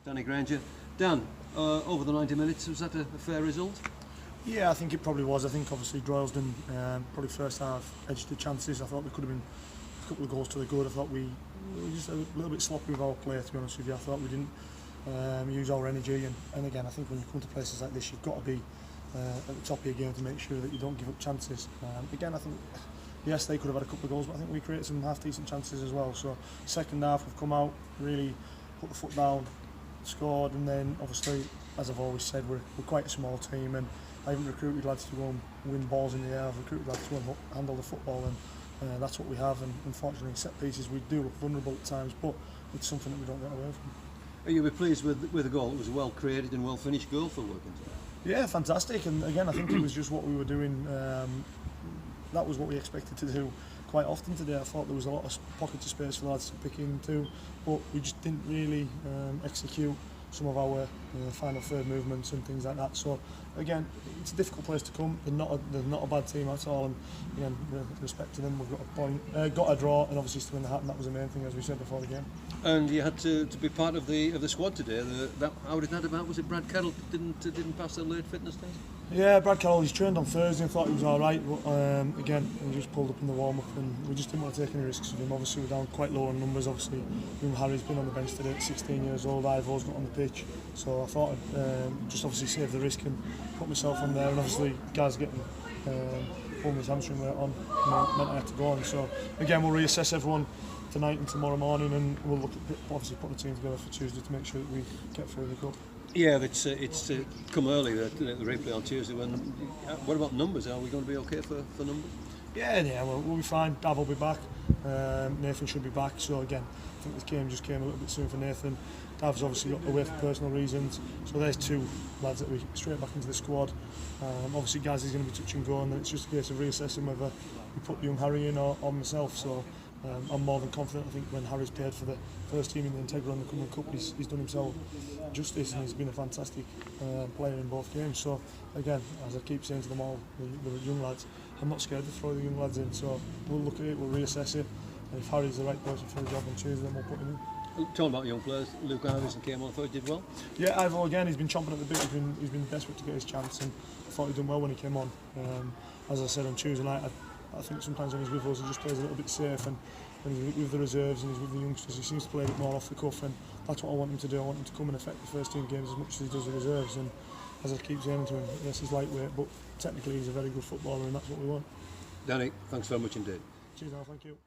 Danny Grainger. Dan, over the 90 minutes, was that a fair result? Yeah, I think it probably was. I think obviously Droylsden probably first half edged the chances. I thought there could have been a couple of goals to the good. I thought we were just a little bit sloppy with our play, to be honest with you. I thought we didn't use our energy, and again, I think when you come to places like this, you've got to be at the top of your game to make sure that you don't give up chances. Again, I think yes, they could have had a couple of goals, but I think we created some half decent chances as well. So second half, we've come out, really put the foot down, scored, and then obviously, as I've always said, we're quite a small team, and I haven't recruited lads to go and win balls in the air. I've recruited lads to go and handle the football, and that's what we have. And unfortunately, set pieces we do look vulnerable at times, but it's something that we don't get away from. Are you pleased with the goal? It was a well created and well finished goal for Wilkins. Yeah, fantastic. And again, I think it was just what we were doing. That was what we expected to do quite often today. I thought there was a lot of pockets of space for lads to pick into, but we just didn't really execute some of our final third movements and things like that. So again, it's a difficult place to come. They're not a bad team at all, and again, respect to them. We've got a point, got a draw, and obviously to win the hat, and that was the main thing, as we said before the game. And you had to be part of the squad today. How did that about? Was it Brad Kettle didn't pass the late fitness test? Yeah, Brad Carroll, he's trained on Thursday and thought he was all right, but again, he just pulled up in the warm-up, and we just didn't want to take any risks with him. Obviously, we're down quite low on numbers. Obviously, Harry's been on the bench today at 16 years old. Ivor's not on the pitch, so I thought I'd just obviously save the risk and put myself on there. And obviously, Gaz getting pulling his hamstring weight on meant I had to go on. So again, we'll reassess everyone tonight and tomorrow morning, and we'll look at obviously put the team together for Tuesday to make sure that we get through the cup. Yeah, it's come early, the replay on Tuesday. What about numbers? Are we going to be okay for numbers? Yeah, we'll be fine. Dav will be back. Nathan should be back. So again, I think this game just came a little bit soon for Nathan. Dav's obviously got away for personal reasons. So there's two lads that we straight back into the squad. Obviously, Gaz is going to be touch and go, and then it's just a case of reassessing whether we put young Harry in or myself. So I'm more than confident. I think when Harry's played for the first team in the Integra and the Cumberland Cup, he's done himself justice, and he's been a fantastic player in both games. So again, as I keep saying to them all, the young lads, I'm not scared to throw the young lads in. So we'll look at it, we'll reassess it, and if Harry's the right person for the job on Tuesday, then we'll put him in. Talking about young players, Luke Iverson came on. I thought he did well. Yeah, Ivo again, he's been chomping at the bit. He's been desperate to get his chance, and I thought he'd done well when he came on. As I said on Tuesday night, I think sometimes when he's with us, he just plays a little bit safe, and when he's with the reserves and he's with the youngsters, he seems to play a bit more off the cuff, and that's what I want him to do. I want him to come and affect the first team games as much as he does the reserves. And as I keep saying to him, yes, he's lightweight, but technically he's a very good footballer, and that's what we want. Danny, thanks very much indeed. Cheers, Al, thank you.